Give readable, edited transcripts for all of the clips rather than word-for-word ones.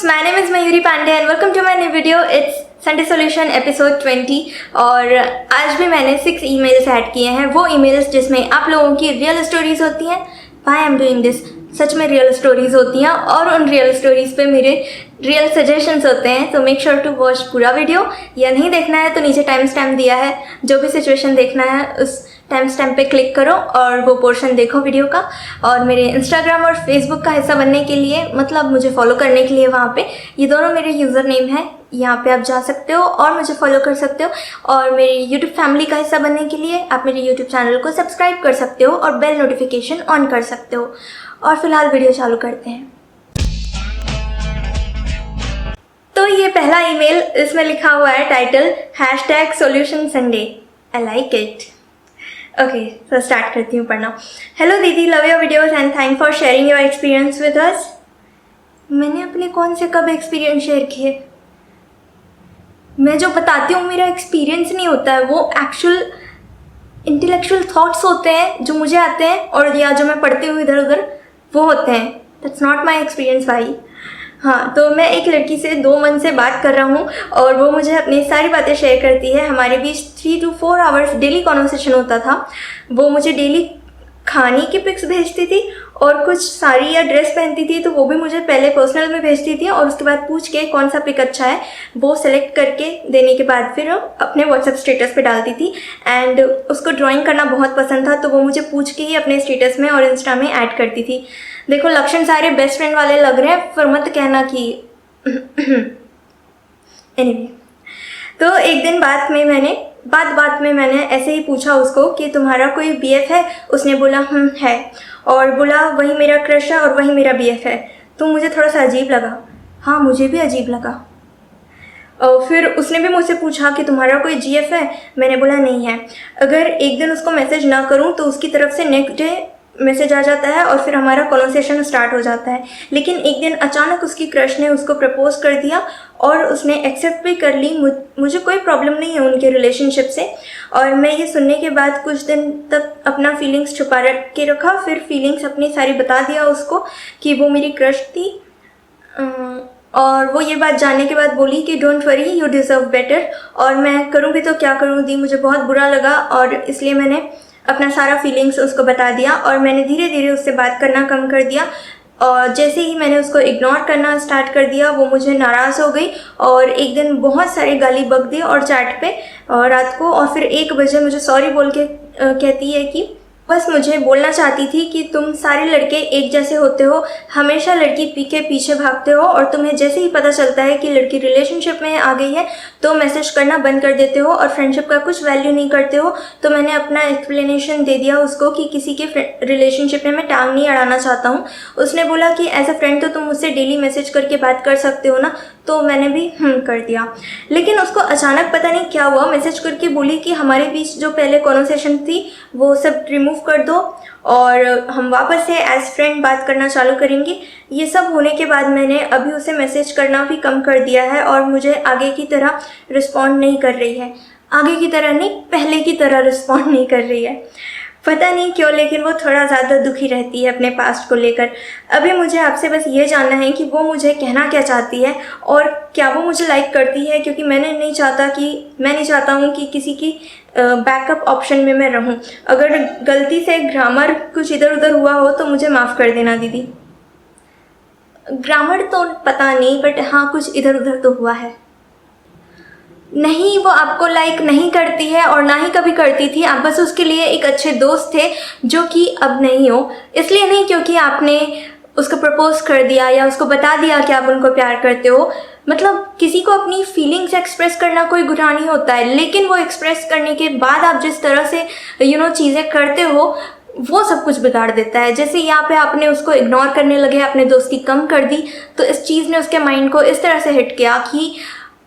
Viewers, my name is Mayuri Pandey and welcome to my new video. It's Sunday solution episode 20। और आज भी मैंने 6 emails add किए हैं, वो ईमेल्स जिसमें आप लोगों की रियल स्टोरीज होती हैं। Why I am doing this, सच में रियल स्टोरीज होती हैं और उन रियल स्टोरीज पे मेरे रियल सजेशंस होते हैं। तो मेक श्योर टू वॉच पूरा वीडियो, या नहीं देखना है तो नीचे टाइम स्टैम्प दिया है, जो भी सिचुएशन देखना है उस टाइम स्टैम्प पे क्लिक करो और वो पोर्शन देखो वीडियो का। और मेरे इंस्टाग्राम और फेसबुक का हिस्सा बनने के लिए, मतलब मुझे फॉलो करने के लिए, वहाँ पे ये दोनों मेरे यूज़र नेम हैं, यहाँ पे आप जा सकते हो और मुझे फॉलो कर सकते हो। और मेरी यूट्यूब फैमिली का हिस्सा बनने के लिए आप मेरे यूट्यूब चैनल को सब्सक्राइब कर सकते हो और बेल नोटिफिकेशन ऑन कर सकते हो। और फिलहाल वीडियो चालू करते हैं। तो ये पहला ईमेल, इसमें लिखा हुआ है title #solution Sunday। I like it. Okay, तो स्टार्ट करती हूँ पढ़ना। हेलो दीदी, love your videos and thank for sharing your experience with us. मैंने अपने कौन से कब एक्सपीरियंस शेयर किए? मैं जो बताती हूँ मेरा एक्सपीरियंस नहीं होता है, वो एक्चुअल इंटेलेक्चुअल थॉट्स होते हैं जो मुझे आते हैं और या जो मैं पढ़ती हूँ इधर उधर, वो होते हैं। दैट्स नॉट माई एक्सपीरियंस भाई। हाँ, तो मैं एक लड़की से 2 मंथ से बात कर रहा हूँ और वो मुझे अपनी सारी बातें शेयर करती है। हमारे बीच 3 to 4 आवर्स डेली कॉन्वर्सेशन होता था। वो मुझे डेली खाने की पिक्स भेजती थी और कुछ साड़ी या ड्रेस पहनती थी तो वो भी मुझे पहले पर्सनल में भेजती थी और उसके बाद पूछ के कौन सा पिक अच्छा है वो सेलेक्ट करके देने के बाद फिर अपने व्हाट्सएप स्टेटस पे डालती थी। एंड उसको ड्राइंग करना बहुत पसंद था तो वो मुझे पूछ के ही अपने स्टेटस में और इंस्टा में ऐड करती थी। देखो, लक्षण सारे बेस्ट फ्रेंड वाले लग रहे हैं, पर मत कहना कि एनीवे। तो एक दिन बात में मैंने ऐसे ही पूछा उसको कि तुम्हारा कोई बीएफ है? उसने बोला है, और बोला वही मेरा क्रश है और वही मेरा बीएफ है। तो मुझे थोड़ा सा अजीब लगा। हाँ, मुझे भी अजीब लगा। और फिर उसने भी मुझसे पूछा कि तुम्हारा कोई जीएफ है? मैंने बोला नहीं है। अगर एक दिन उसको मैसेज ना करूं तो उसकी तरफ से नेक्स्ट डे मैसेज आ जाता है और फिर हमारा कॉन्वर्सेशन स्टार्ट हो जाता है। लेकिन एक दिन अचानक उसकी क्रश ने उसको प्रपोज कर दिया और उसने एक्सेप्ट भी कर ली। मुझे कोई प्रॉब्लम नहीं है उनके रिलेशनशिप से। और मैं ये सुनने के बाद कुछ दिन तक अपना फीलिंग्स छुपा के रखा, फिर फीलिंग्स अपनी सारी बता दिया उसको कि वो मेरी क्रश थी। और वो ये बात जानने के बाद बोली कि don't worry, you deserve better. और मैं करूँ भी तो क्या करूँ दी, मुझे बहुत बुरा लगा और इसलिए मैंने अपना सारा फीलिंग्स उसको बता दिया और मैंने धीरे धीरे उससे बात करना कम कर दिया। और जैसे ही मैंने उसको इग्नोर करना स्टार्ट कर दिया वो मुझे नाराज़ हो गई और एक दिन बहुत सारी गाली बक दी और चैट पे और रात को। और फिर 1 बजे मुझे सॉरी बोल के कहती है कि बस मुझे बोलना चाहती थी कि तुम सारे लड़के एक जैसे होते हो, हमेशा लड़की के पीछे भागते हो और तुम्हें जैसे ही पता चलता है कि लड़की रिलेशनशिप में आ गई है तो मैसेज करना बंद कर देते हो और फ्रेंडशिप का कुछ वैल्यू नहीं करते हो। तो मैंने अपना एक्सप्लेनेशन दे दिया उसको कि किसी के रिलेशनशिप में मैं टांग नहीं अड़ाना चाहता हूँ। उसने बोला कि एज अ फ्रेंड तो तुम मुझसे डेली मैसेज करके बात कर सकते हो ना, तो मैंने भी कर दिया। लेकिन उसको अचानक पता नहीं क्या हुआ, मैसेज करके बोली कि हमारे बीच जो पहले कॉन्वर्सेशन थी वो सब रिमूव कर दो और हम वापस से एज फ्रेंड बात करना चालू करेंगे। ये सब होने के बाद मैंने अभी उसे मैसेज करना भी कम कर दिया है और मुझे आगे की तरह रिस्पॉन्ड नहीं कर रही है। आगे की तरह नहीं, पहले की तरह रिस्पॉन्ड नहीं कर रही है। पता नहीं क्यों, लेकिन वो थोड़ा ज़्यादा दुखी रहती है अपने पास्ट को लेकर। अभी मुझे आपसे बस ये जानना है कि वो मुझे कहना क्या चाहती है और क्या वो मुझे लाइक करती है, क्योंकि मैं नहीं चाहता हूँ कि किसी की बैकअप ऑप्शन में मैं रहूँ। अगर गलती से ग्रामर कुछ इधर उधर हुआ हो तो मुझे माफ़ कर देना दीदी। ग्रामर तो पता नहीं, बट हाँ कुछ इधर उधर तो हुआ है। नहीं, वो आपको लाइक नहीं करती है और ना ही कभी करती थी। आप बस उसके लिए एक अच्छे दोस्त थे जो कि अब नहीं हो। इसलिए नहीं क्योंकि आपने उसको प्रपोज कर दिया या उसको बता दिया कि आप उनको प्यार करते हो। मतलब किसी को अपनी फीलिंग्स एक्सप्रेस करना कोई गुनाह नहीं होता है, लेकिन वो एक्सप्रेस करने के बाद आप जिस तरह से चीज़ें करते हो वो सब कुछ बिगाड़ देता है। जैसे यहाँ पे आपने उसको इग्नोर करने लगे, आपने दोस्ती कम कर दी, तो इस चीज़ ने उसके माइंड को इस तरह से हिट किया कि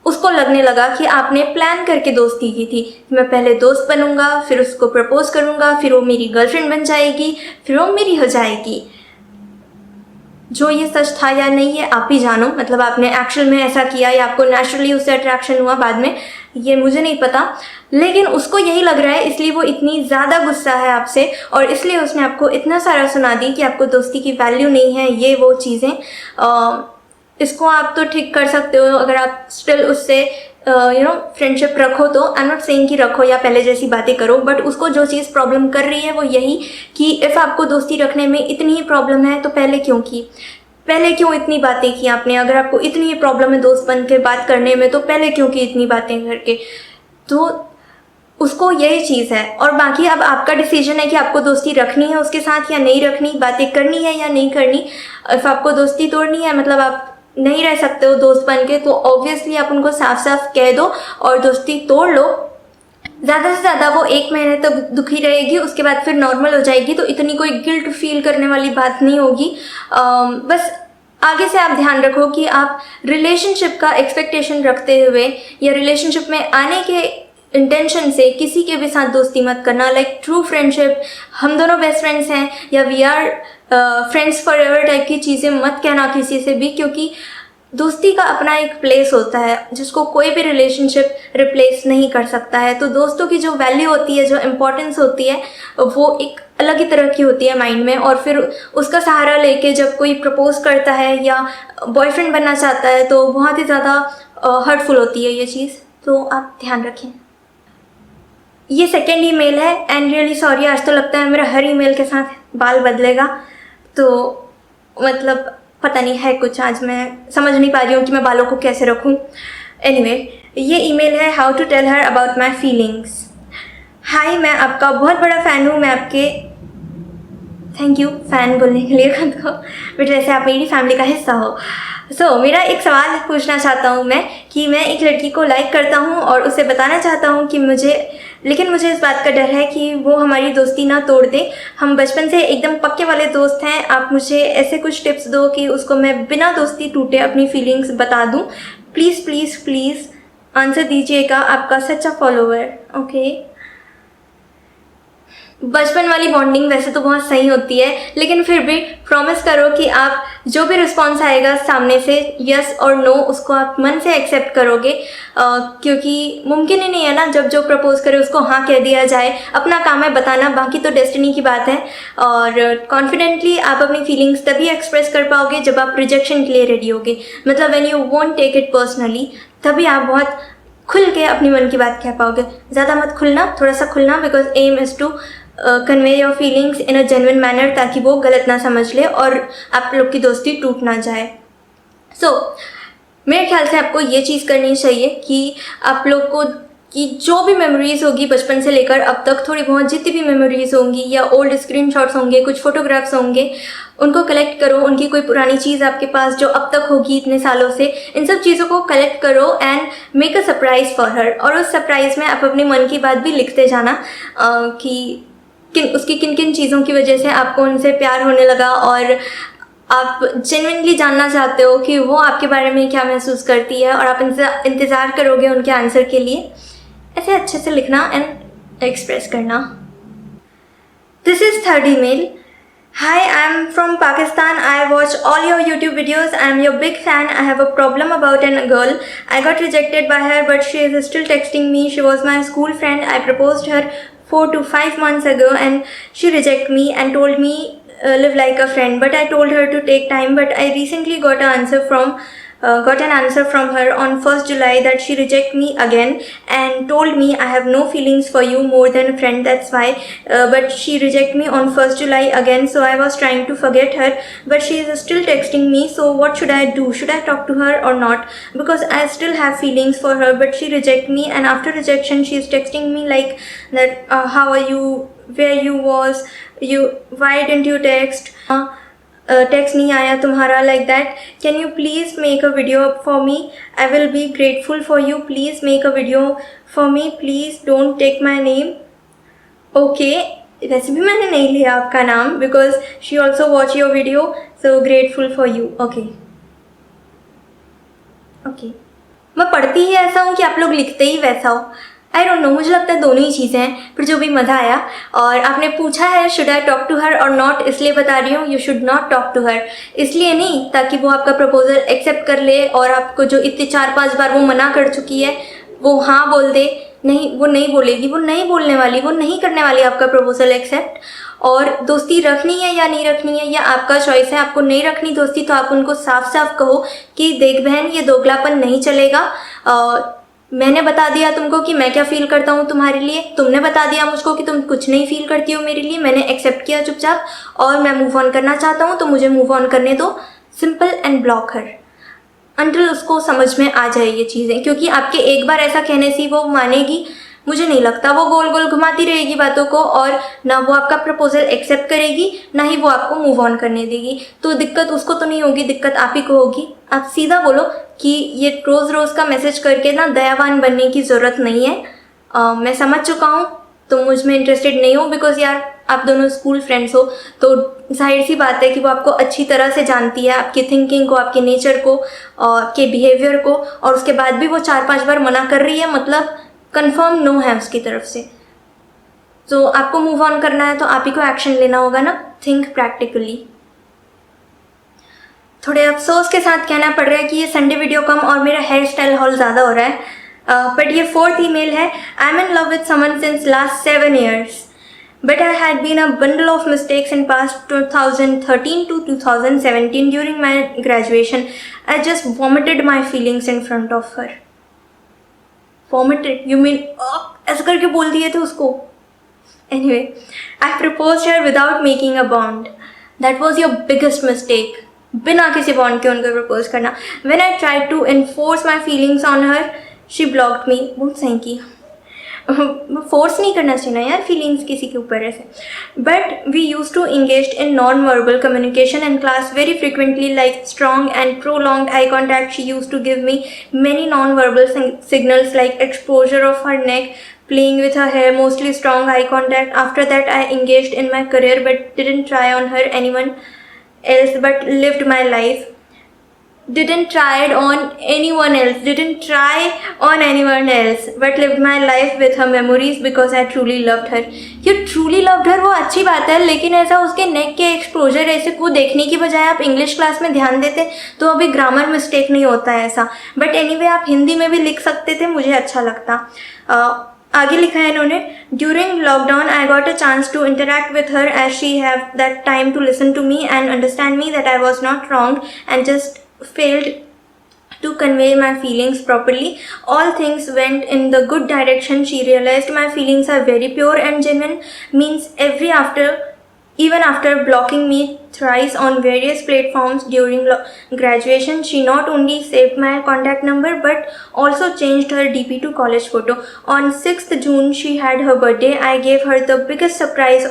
उसको लगने लगा कि आपने प्लान करके दोस्ती की थी। मैं पहले दोस्त बनूंगा, फिर उसको प्रपोज करूंगा, फिर वो मेरी गर्लफ्रेंड बन जाएगी, फिर वो मेरी हो जाएगी। जो ये सच था या नहीं ये आप ही जानो। मतलब आपने एक्चुअल में ऐसा किया या आपको नेचुरली उससे अट्रैक्शन हुआ बाद में, ये मुझे नहीं पता। लेकिन उसको यही लग रहा है, इसलिए वो इतनी ज़्यादा गुस्सा है आपसे और इसलिए उसने आपको इतना सारा सुना दी कि आपको दोस्ती की वैल्यू नहीं है, ये वो चीज़ें। इसको आप तो ठीक कर सकते हो अगर आप स्टिल उससे फ्रेंडशिप रखो तो। आई एम नॉट सेइंग कि रखो या पहले जैसी बातें करो, बट उसको जो चीज़ प्रॉब्लम कर रही है वो यही कि इफ़ आपको दोस्ती रखने में इतनी ही प्रॉब्लम है तो पहले क्यों की, पहले क्यों इतनी बातें की आपने। अगर आपको इतनी ही प्रॉब्लम है दोस्त बन के बात करने में तो पहले क्यों की इतनी बातें करके। तो उसको यही चीज़ है। और बाकी अब आपका डिसीजन है कि आपको दोस्ती रखनी है उसके साथ या नहीं रखनी, बातें करनी है या नहीं करनी। इफ़ आपको दोस्ती तोड़नी है, मतलब आप नहीं रह सकते हो दोस्त बन के, तो ऑब्वियसली आप उनको साफ साफ कह दो और दोस्ती तोड़ लो। ज़्यादा से ज़्यादा वो 1 महीने तक दुखी रहेगी, उसके बाद फिर नॉर्मल हो जाएगी, तो इतनी कोई गिल्ट फील करने वाली बात नहीं होगी। बस आगे से आप ध्यान रखो कि आप रिलेशनशिप का एक्सपेक्टेशन रखते हुए या रिलेशनशिप में आने के इंटेंशन से किसी के भी साथ दोस्ती मत करना। लाइक ट्रू फ्रेंडशिप, हम दोनों बेस्ट फ्रेंड्स हैं या we are friends forever type की चीज़ें मत कहना किसी से भी, क्योंकि दोस्ती का अपना एक प्लेस होता है जिसको कोई भी रिलेशनशिप रिप्लेस नहीं कर सकता है। तो दोस्तों की जो वैल्यू होती है, जो इम्पोर्टेंस होती है, वो एक अलग ही तरह की होती है माइंड में। और फिर उसका सहारा लेके जब कोई प्रपोज करता है या बॉयफ्रेंड बनना चाहता है तो बहुत ही ज़्यादा हर्टफुल होती है ये चीज़। तो आप ध्यान रखें। ये सेकेंड ईमेल है एंड रियली सॉरी, आज तो लगता है मेरा हर ईमेल के साथ बाल बदलेगा। तो मतलब पता नहीं है कुछ, आज मैं समझ नहीं पा रही हूँ कि मैं बालों को कैसे रखूँ। एनीवे, ये ईमेल है how to tell her about my feelings. Hi, मैं आपका बहुत बड़ा फ़ैन हूँ। मैं आपके थैंक यू फ़ैन बोलने के लिए खुद को, बट वैसे आप मेरी फैमिली का हिस्सा हो। मेरा एक सवाल पूछना चाहता हूँ मैं कि मैं एक लड़की को लाइक करता हूँ और उसे बताना चाहता हूँ कि मुझे इस बात का डर है कि वो हमारी दोस्ती ना तोड़ दे। हम बचपन से एकदम पक्के वाले दोस्त हैं। आप मुझे ऐसे कुछ टिप्स दो कि उसको मैं बिना दोस्ती टूटे अपनी फीलिंग्स बता दूँ। प्लीज़ प्लीज़ प्लीज़ आंसर दीजिएगा, आपका सच्चा फॉलोवर। ओके, बचपन वाली बॉन्डिंग वैसे तो बहुत सही होती है, लेकिन फिर भी प्रॉमिस करो कि आप जो भी रिस्पॉन्स आएगा सामने से, यस और नो, उसको आप मन से एक्सेप्ट करोगे। क्योंकि मुमकिन ही नहीं है ना जब जो प्रपोज करे उसको हाँ कह दिया जाए। अपना काम है बताना, बाकी तो डेस्टिनी की बात है। और कॉन्फिडेंटली आप अपनी फीलिंग्स तभी एक्सप्रेस कर पाओगे जब आप रिजेक्शन के लिए रेडी होगे। मतलब when you won't take it personally, तभी आप बहुत खुल के अपनी मन की बात कह पाओगे। ज़्यादा मत खुलना, थोड़ा सा खुलना, because aim is to convey your feelings in a genuine manner, ताकि वो गलत ना समझ ले और आप लोग की दोस्ती टूट ना जाए। मेरे ख्याल से आपको ये चीज़ करनी चाहिए कि आप लोग को कि जो भी मेमोरीज़ होगी बचपन से लेकर अब तक, थोड़ी बहुत जितनी भी मेमोरीज़ होंगी या ओल्ड स्क्रीनशॉट्स होंगे, कुछ फोटोग्राफ्स होंगे, उनको कलेक्ट करो। उनकी कोई पुरानी चीज़ आपके पास जो अब तक होगी इतने सालों से, इन सब चीज़ों को कलेक्ट करो and make a surprise for her. और उस सरप्राइज़ में आप अपने मन की बात भी लिखते जाना कि उसकी किन किन चीज़ों की वजह से आपको उनसे प्यार होने लगा और आप जेन्युइनली जानना चाहते हो कि वो आपके बारे में क्या महसूस करती है, और आप इंतज़ार करोगे उनके आंसर के लिए। ऐसे अच्छे से लिखना एंड एक्सप्रेस करना। This is third email. Hi, I'm from Pakistan. I watch all your YouTube videos. I'm your big fan. I have a problem about a girl. I got rejected by her, but she is still texting me. She was my school friend. I proposed her 4 to 5 months ago and she rejected me and told me live like a friend. But I told her to take time. But I recently got an answer from her on 1st July that she rejected me again and told me I have no feelings for you more than a friend, that's why. But she rejected me on 1st July again, so I was trying to forget her, but she is still texting me. So what should I do? Should I talk to her or not? Because I still have feelings for her, but she rejected me, and after rejection she is texting me like that, how are you, where you was, why didn't you text, text नहीं आया तुम्हारा, like that. Can you please make a video for me? I will be grateful for you. Please make a video for me. Please don't take my name. Okay, वैसे भी मैंने नहीं लिया आपका नाम because she also watch your video, so grateful for you. Okay. मैं पढ़ती ही ऐसा हूँ कि आप लोग लिखते ही वैसा हो। आई डोंट नो, मुझे लगता है दोनों ही चीज़ें हैं, पर जो भी मज़ा आया। और आपने पूछा है should I talk to her और नॉट, इसलिए बता रही हूँ you should not talk to her. इसलिए नहीं ताकि वो आपका प्रपोजल एक्सेप्ट कर ले और आपको जो इतने 4-5 बार वो मना कर चुकी है वो हाँ बोल दे। नहीं, वो नहीं बोलेगी, वो नहीं बोलने वाली, वो नहीं करने वाली आपका प्रपोजल एक्सेप्ट। और दोस्ती रखनी है या नहीं रखनी है, या आपका चॉइस है। आपको नहीं रखनी दोस्ती तो आप उनको साफ साफ कहो कि देख बहन, ये दोगलापन नहीं चलेगा। मैंने बता दिया तुमको कि मैं क्या फ़ील करता हूँ तुम्हारे लिए, तुमने बता दिया मुझको कि तुम कुछ नहीं फ़ील करती हो मेरे लिए, मैंने एक्सेप्ट किया चुपचाप, और मैं मूव ऑन करना चाहता हूँ, तो मुझे मूव ऑन करने दो। Simple and block her until उसको समझ में आ जाए ये चीज़ें, क्योंकि आपके एक बार ऐसा कहने से वो मानेगी, मुझे नहीं लगता। वो गोल गोल घुमाती रहेगी बातों को, और ना वो आपका प्रपोजल एक्सेप्ट करेगी, ना ही वो आपको मूव ऑन करने देगी। तो दिक्कत उसको तो नहीं होगी, दिक्कत आप ही को होगी। आप सीधा बोलो कि ये रोज़ रोज़ का मैसेज करके ना दयावान बनने की ज़रूरत नहीं है। मैं समझ चुका हूँ, तुम मुझ में इंटरेस्टेड नहीं हो, बिकॉज यार आप दोनों स्कूल फ्रेंड्स हो, तो जाहिर सी बात है कि वो आपको अच्छी तरह से जानती है, आपकी थिंकिंग को, आपके नेचर को, आपके बिहेवियर को, और उसके बाद भी वो 4-5 बार मना कर रही है, मतलब कंफर्म नो है उसकी तरफ से। तो आपको मूव ऑन करना है तो आप ही को एक्शन लेना होगा ना। Think practically. थोड़े अफसोस के साथ कहना पड़ रहा है कि ये संडे वीडियो कम और मेरा हेयर स्टाइल हॉल ज़्यादा हो रहा है, बट ये 4th ईमेल है। I am in love with someone since last 7 years. But I had been a bundle of mistakes in past 2013 to 2017 during my graduation. I just vomited my feelings in front of her. Vomited? You mean ऐसा करके बोल दिए थे उसको? Anyway, I proposed her without making a bond. That was your biggest mistake. बिना किसी bond के उनको प्रपोज करना। When I tried to enforce my feelings on her, she blocked me. बहुत सही की। फोर्स नहीं करना चाहिए ना यार फीलिंग्स किसी के ऊपर ऐसे। But we use to engage in non verbal communication in class very frequently, like strong and prolonged eye contact. She use to give me many non-verbal signals like exposure of her neck, playing with her hair, mostly strong eye contact. After that, I engaged in my career but didn't try on her anyone else, but lived my life. Didn't try it on anyone else, didn't try on anyone else, but lived my life with her memories because I truly loved her. You truly loved her वो अच्छी बात है, लेकिन ऐसा उसके नेक के exposure ऐसे को देखने की बजाय आप इंग्लिश क्लास में ध्यान देते तो अभी ग्रामर मिस्टेक नहीं होता है ऐसा। बट एनीवे आप हिंदी में भी लिख सकते थे, मुझे अच्छा लगता। आगे लिखा है इन्होंने, during lockdown I got a chance to interact with her as she have that time to listen to me and understand me that I was not wrong and just failed to convey my feelings properly. All things went in the good direction. She realized my feelings are very pure and genuine, means even after blocking me thrice on various platforms during graduation, she not only saved my contact number but also changed her DP to college photo. On 6th June she had her birthday. I gave her the biggest surprise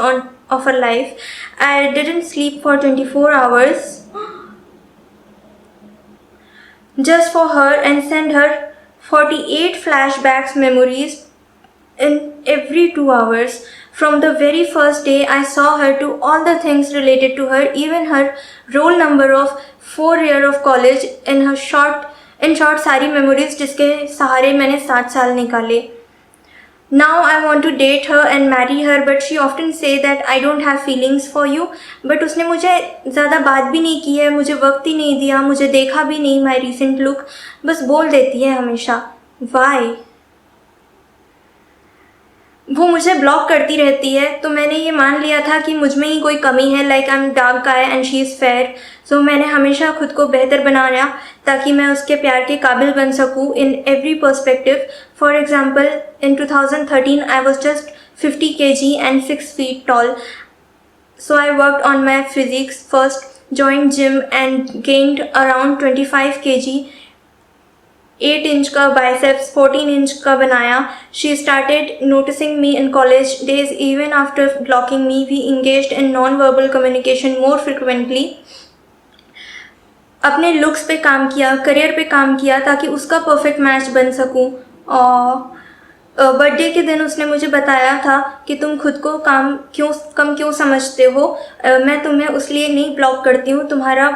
of her life. I didn't sleep for 24 hours just for her and send her 48 flashbacks memories in every 2 hours. From the very first day I saw her to all the things related to her, even her roll number of 4 year of college, in short सारी memories जिसके सहारे मैंने 7 साल निकाले. Now I want to date her and marry her, but she often say that I don't have feelings for you. But उसने मुझे ज़्यादा बात भी नहीं की है, मुझे वक्त ही नहीं दिया, मुझे देखा भी नहीं my recent look, बस बोल देती है हमेशा. Why? वो मुझे ब्लॉक करती रहती है, तो मैंने ये मान लिया था कि मुझ में ही कोई कमी है, like I am dark I and she is fair. So मैंने हमेशा खुद को बेहतर बनाया ताकि मैं उसके प्यार के काबिल बन सकूँ in every perspective. For example, in 2013 I was just 50 kg and 6 feet tall. So I worked on my physiques first, joined gym and gained around 25 kg. 8 inch का biceps, 14 inch का बनाया. She started noticing me in college days. Even after blocking me, we engaged in non-verbal communication more frequently. अपने looks पे काम किया, career पे काम किया ताकि उसका परफेक्ट मैच बन सकूं. और बर्थडे के दिन उसने मुझे बताया था कि तुम खुद को कम क्यों समझते हो, मैं तुम्हें उसलिए नहीं ब्लॉक करती हूँ, तुम्हारा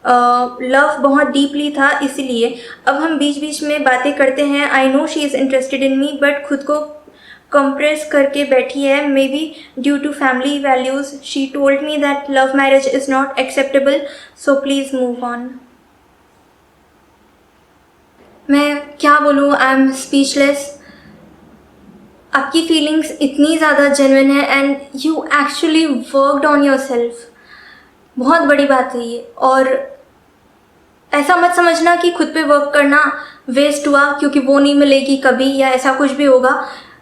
लव बहुत डीपली था इसलिए. अब हम बीच बीच में बातें करते हैं. I know she is interested in me, but खुद को कंप्रेस करके बैठी है, maybe due to family values. She told me that love marriage is not acceptable, so please move on. मैं क्या बोलूँ, आई एम स्पीचलेस. आपकी feelings इतनी ज़्यादा जेन्युइन है and you actually worked on yourself. बहुत बड़ी बात है ये। और ऐसा मत समझना कि खुद पे वर्क करना वेस्ट हुआ क्योंकि वो नहीं मिलेगी कभी, या ऐसा कुछ भी होगा।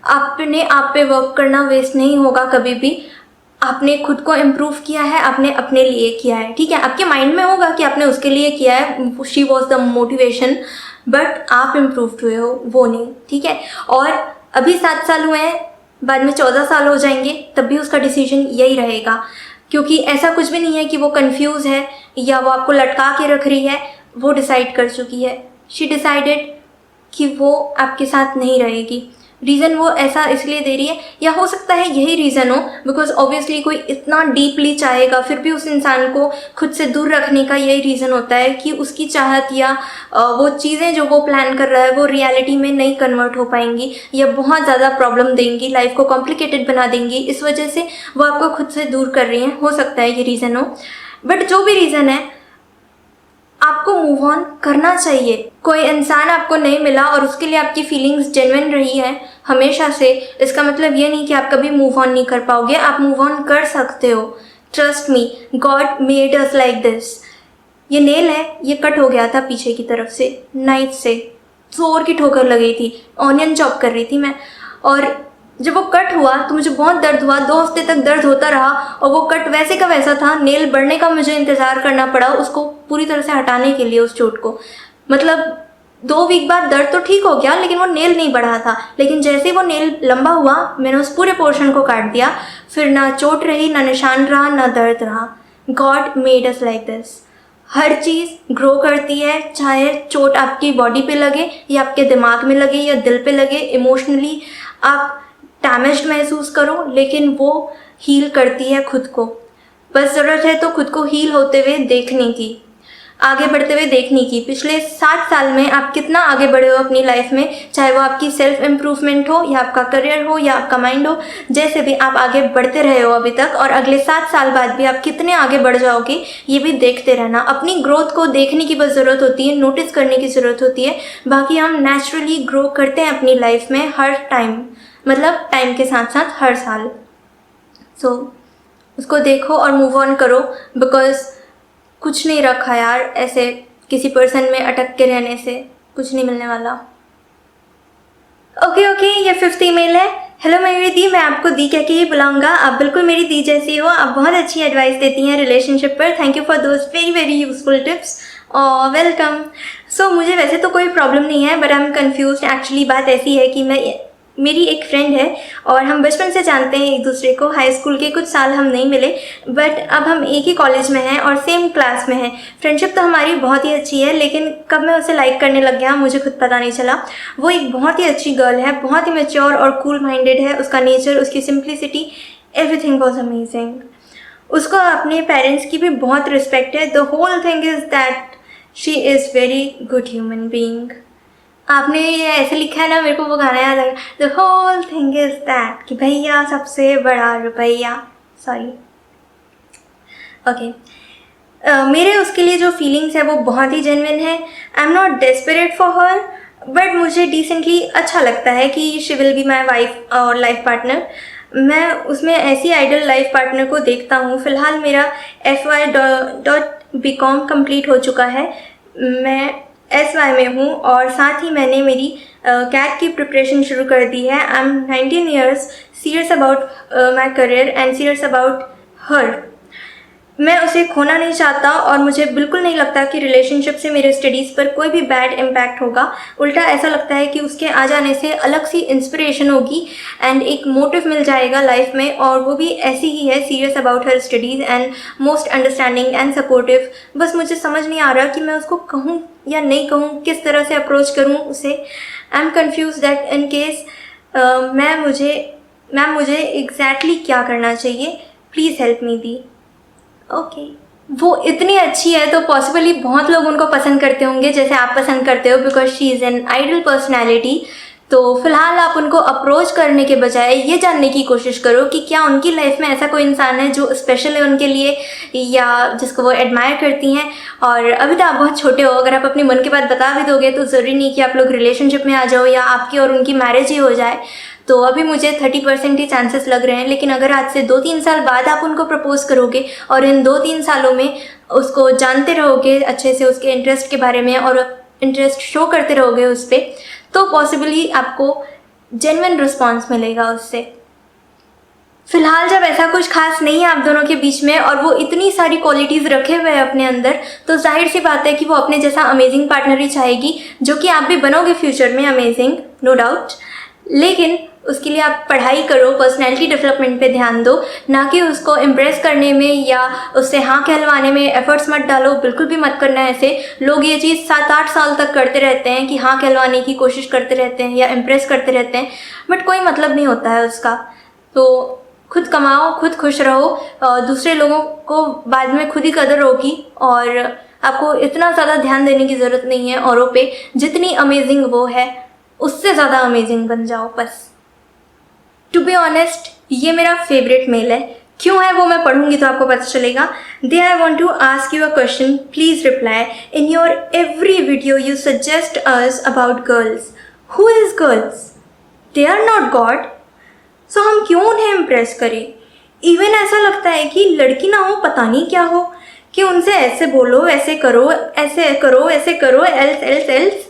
आपने आप पे वर्क करना वेस्ट नहीं होगा कभी भी। आपने खुद को इम्प्रूव किया है, आपने अपने लिए किया है, ठीक है। आपके माइंड में होगा कि आपने उसके लिए किया है, she was the motivation, but आप इम्प्रूव हुए हो, वो नहीं, ठीक है। और अभी 7 साल हुए हैं, बाद में 14 साल हो जाएंगे, तब भी उसका डिसीजन यही रहेगा। क्योंकि ऐसा कुछ भी नहीं है कि वो कंफ्यूज है या वो आपको लटका के रख रही है। वो डिसाइड कर चुकी है, शी डिसाइडेड कि वो आपके साथ नहीं रहेगी। रीज़न वो ऐसा इसलिए दे रही है, या हो सकता है यही रीज़न हो, बिकॉज ऑब्वियसली कोई इतना डीपली चाहेगा फिर भी उस इंसान को खुद से दूर रखने का यही रीज़न होता है कि उसकी चाहत या वो चीज़ें जो वो प्लान कर रहा है वो रियलिटी में नहीं कन्वर्ट हो पाएंगी, या बहुत ज़्यादा प्रॉब्लम देंगी, लाइफ को कॉम्प्लिकेटेड बना देंगी। इस वजह से वो आपको खुद से दूर कर रही हैं। हो सकता है ये रीज़न हो, बट जो भी रीज़न है, आपको मूव ऑन करना चाहिए। कोई इंसान आपको नहीं मिला और उसके लिए आपकी फीलिंग्स जेन्युइन रही है हमेशा से, इसका मतलब ये नहीं कि आप कभी मूव ऑन नहीं कर पाओगे। आप मूव ऑन कर सकते हो। Trust me, God made us like this. ये नेल है, ये कट हो गया था पीछे की तरफ से, नाइफ से जोर की ठोकर लगी थी। ऑनियन चॉप कर रही थी मैं, और जब वो कट हुआ तो मुझे बहुत दर्द हुआ। 2 हफ्ते तक दर्द होता रहा, और वो कट वैसे का वैसा था। नेल बढ़ने का मुझे इंतज़ार करना पड़ा उसको पूरी तरह से हटाने के लिए, उस चोट को। मतलब 2 वीक बाद दर्द तो ठीक हो गया, लेकिन वो नेल नहीं बढ़ा था। लेकिन जैसे ही वो नेल लंबा हुआ, मैंने उस पूरे पोर्शन को काट दिया। फिर ना चोट रही, ना निशान रहा, ना दर्द रहा। God made us like this. Her cheese grow करती है, चाहे चोट आपकी बॉडी पे लगे या आपके दिमाग में लगे या दिल पे लगे। इमोशनली आप डैमेज्ड महसूस करो, लेकिन वो हील करती है खुद को। बस ज़रूरत है तो खुद को हील होते हुए देखने की, आगे बढ़ते हुए देखने की। पिछले 7 साल में आप कितना आगे बढ़े हो अपनी लाइफ में, चाहे वो आपकी सेल्फ इम्प्रूवमेंट हो या आपका करियर हो या आपका माइंड हो, जैसे भी आप आगे बढ़ते रहे हो अभी तक, और अगले 7 साल बाद भी आप कितने आगे बढ़ जाओगे ये भी देखते रहना। अपनी ग्रोथ को देखने की बस ज़रूरत होती है, नोटिस करने की ज़रूरत होती है। बाकी हम नेचुरली ग्रो करते हैं अपनी लाइफ में हर टाइम, मतलब टाइम के साथ साथ हर साल। सो उसको देखो और मूव ऑन करो, बिकॉज कुछ नहीं रखा यार, ऐसे किसी पर्सन में अटक के रहने से कुछ नहीं मिलने वाला। ओके, ये 5th ईमेल है। हेलो मेरी दी, मैं आपको दी कह के ही बुलाऊंगा। आप बिल्कुल मेरी दी जैसी हो, आप बहुत अच्छी एडवाइस देती हैं रिलेशनशिप पर। Thank you for those very useful tips. Welcome. So मुझे वैसे तो कोई प्रॉब्लम नहीं है, but I am confuse. Actually बात ऐसी है कि मेरी एक फ्रेंड है और हम बचपन से जानते हैं एक दूसरे को। हाई स्कूल के कुछ साल हम नहीं मिले, बट अब हम एक ही कॉलेज में हैं और सेम क्लास में हैं। फ्रेंडशिप तो हमारी बहुत ही अच्छी है, लेकिन कब मैं उसे लाइक करने लग गया मुझे खुद पता नहीं चला। वो एक बहुत ही अच्छी गर्ल है, बहुत ही मैच्योर और कूल माइंडेड है। उसका नेचर, उसकी सिंप्लिसिटी, एवरीथिंग वॉज अमेजिंग। उसको अपने पेरेंट्स की भी बहुत रिस्पेक्ट है। The whole thing is that she is very good human being. आपने ये ऐसे लिखा है ना, मेरे को वो गाना याद आ गया, the whole thing is that, कि भैया सबसे बड़ा रुपैया। Sorry, okay. मेरे उसके लिए जो फीलिंग्स है वो बहुत ही जेन्युइन है। I am not desperate for her, but मुझे डिसेंटली अच्छा लगता है कि she will be my wife और लाइफ पार्टनर। मैं उसमें ऐसी आइडल लाइफ पार्टनर को देखता हूँ। फ़िलहाल मेरा FY.BCom कंप्लीट हो चुका है। मैं SY में हूँ और साथ ही मैंने मेरी कैट की प्रिपरेशन शुरू कर दी है। I am 19 years, serious about my career and serious about her. मैं उसे खोना नहीं चाहता और मुझे बिल्कुल नहीं लगता कि रिलेशनशिप से मेरे स्टडीज़ पर कोई भी बैड इम्पैक्ट होगा। उल्टा ऐसा लगता है कि उसके आ जाने से अलग सी इंस्पिरेशन होगी एंड एक मोटिव मिल जाएगा लाइफ में, और वो भी ऐसी ही है, serious about her studies and most understanding and supportive. बस मुझे समझ नहीं आ रहा कि मैं उसको कहूँ या नहीं कहूँ, किस तरह से अप्रोच करूँ उसे। आई am confuse that in case ma'am मुझे एग्जैक्टली क्या करना चाहिए, please help me the. Okay. वो इतनी अच्छी है तो पॉसिबली बहुत लोग उनको पसंद करते होंगे जैसे आप पसंद करते हो, because she is an idol personality. तो फिलहाल आप उनको अप्रोच करने के बजाय ये जानने की कोशिश करो कि क्या उनकी लाइफ में ऐसा कोई इंसान है जो स्पेशल है उनके लिए, या जिसको वो एडमायर करती हैं। और अभी तो आप बहुत छोटे हो, अगर आप अपने मन की बात बता भी दोगे तो ज़रूरी नहीं कि आप लोग रिलेशनशिप में आ जाओ या आपकी और उनकी मैरिज ही हो जाए। तो अभी मुझे 30% ही चांसेस लग रहे हैं, लेकिन अगर आज से 2-3 साल बाद आप उनको प्रपोज़ करोगे और इन 2-3 सालों में उसको जानते रहोगे अच्छे से, उसके इंटरेस्ट के बारे में, और इंटरेस्ट शो करते रहोगे उस पर, तो पॉसिबली आपको जेन्युइन रिस्पॉन्स मिलेगा उससे। फ़िलहाल जब ऐसा कुछ खास नहीं है आप दोनों के बीच में और वो इतनी सारी क्वालिटीज़ रखे हुए हैं अपने अंदर, तो जाहिर सी बात है कि वो अपने जैसा अमेजिंग पार्टनर ही चाहेगी, जो कि आप भी बनोगे फ्यूचर में अमेजिंग, नो डाउट। लेकिन उसके लिए आप पढ़ाई करो, पर्सनैलिटी डेवलपमेंट पे ध्यान दो, ना कि उसको इम्प्रेस करने में या उससे हाँ कहलवाने में एफर्ट्स मत डालो, बिल्कुल भी मत करना है ऐसे। लोग ये चीज़ 7-8 साल तक करते रहते हैं कि हाँ कहलवाने की कोशिश करते रहते हैं या इम्प्रेस करते रहते हैं, बट कोई मतलब नहीं होता है उसका। तो खुद कमाओ, खुद खुश रहो, दूसरे लोगों को बाद में खुद ही कदर होगी, और आपको इतना ज़्यादा ध्यान देने की ज़रूरत नहीं है औरों पे। जितनी अमेजिंग वो है उससे ज़्यादा अमेजिंग बन जाओ बस। टू बी ऑनेस्ट, ये मेरा फेवरेट मेल है। क्यों है वो मैं पढ़ूंगी तो आपको पता चलेगा। They I want to ask you a question, please reply. In your every video you suggest us about girls. Who is girls? They are not god, so हम क्यों उन्हें इम्प्रेस करें? इवन ऐसा लगता है कि लड़की ना हो, पता नहीं क्या हो, कि उनसे ऐसे बोलो, ऐसे करो, ऐसे करो, ऐसे करो, एल्स एल्स एल्स।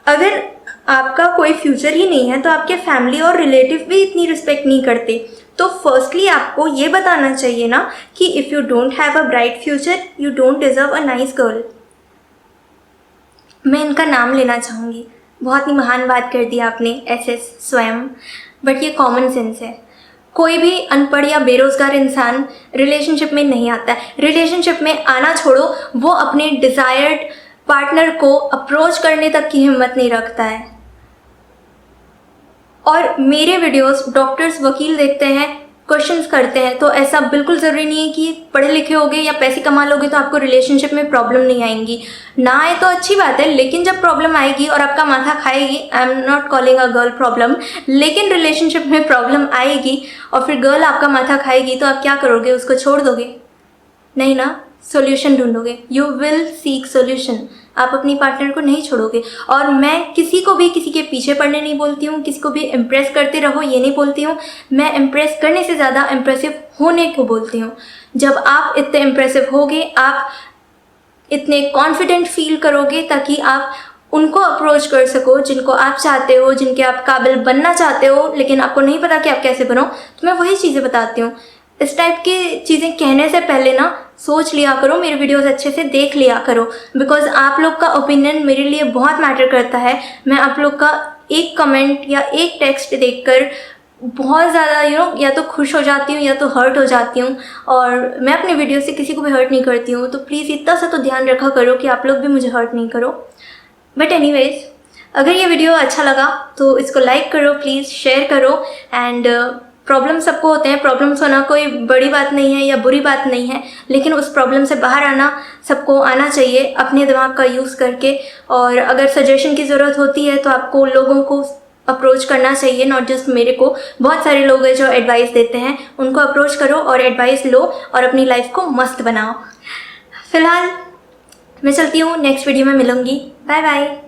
अगर आपका कोई फ्यूचर ही नहीं है तो आपके फैमिली और रिलेटिव भी इतनी रिस्पेक्ट नहीं करते। तो फर्स्टली आपको ये बताना चाहिए ना कि if you don't have a bright future you don't deserve a nice girl. मैं इनका नाम लेना चाहूँगी, बहुत ही महान बात कर दी आपने, SS स्वयं। बट ये कॉमन सेंस है। कोई भी अनपढ़ या बेरोज़गार इंसान रिलेशनशिप में नहीं आता है। रिलेशनशिप में आना छोड़ो, वो अपने डिज़ायर्ड पार्टनर को अप्रोच करने तक की हिम्मत नहीं रखता है। और मेरे वीडियोस डॉक्टर्स, वकील देखते हैं, क्वेश्चंस करते हैं, तो ऐसा बिल्कुल ज़रूरी नहीं है कि पढ़े लिखे होगे या पैसे कमा लोगे तो आपको रिलेशनशिप में प्रॉब्लम नहीं आएंगी। ना आए तो अच्छी बात है, लेकिन जब प्रॉब्लम आएगी और आपका माथा खाएगी, I am not calling a girl problem, लेकिन रिलेशनशिप में प्रॉब्लम आएगी और फिर गर्ल आपका माथा खाएगी, तो आप क्या करोगे? उसको छोड़ दोगे? नहीं ना, सोल्यूशन ढूंढोगे। You will seek solution. आप अपनी पार्टनर को नहीं छोड़ोगे। और मैं किसी को भी किसी के पीछे पड़ने नहीं बोलती हूँ, किसी को भी इम्प्रेस करते रहो ये नहीं बोलती हूँ। मैं इम्प्रेस करने से ज़्यादा इम्प्रेसिव होने को बोलती हूँ। जब आप इतने इम्प्रेसिव होगे, आप इतने कॉन्फिडेंट फील करोगे, ताकि आप उनको अप्रोच कर सको जिनको आप चाहते हो, जिनके आप काबिल बनना चाहते हो, लेकिन आपको नहीं पता कि आप कैसे बनो। तो मैं वही चीज़ें बताती हूँ। इस टाइप की चीज़ें कहने से पहले ना सोच लिया करो, मेरे वीडियोस अच्छे से देख लिया करो, बिकॉज आप लोग का ओपिनियन मेरे लिए बहुत मैटर करता है। मैं आप लोग का एक कमेंट या एक टेक्स्ट देखकर बहुत ज़्यादा या तो खुश हो जाती हूँ या तो हर्ट हो जाती हूँ, और मैं अपने वीडियो से किसी को भी हर्ट नहीं करती हूँ। तो प्लीज़ इतना सा तो ध्यान रखा करो कि आप लोग भी मुझे हर्ट नहीं करो। बट एनीवेज, अगर ये वीडियो अच्छा लगा तो इसको लाइक करो प्लीज़, शेयर करो। एंड प्रॉब्लम सबको होते हैं, प्रॉब्लम्स होना कोई बड़ी बात नहीं है या बुरी बात नहीं है, लेकिन उस प्रॉब्लम से बाहर आना सबको आना चाहिए अपने दिमाग का यूज़ करके। और अगर सजेशन की ज़रूरत होती है तो आपको लोगों को अप्रोच करना चाहिए, नॉट जस्ट मेरे को। बहुत सारे लोग हैं जो एडवाइस देते हैं, उनको अप्रोच करो और एडवाइस लो और अपनी लाइफ को मस्त बनाओ। फिलहाल मैं चलती हूँ, नेक्स्ट वीडियो में मिलूँगी। Bye bye.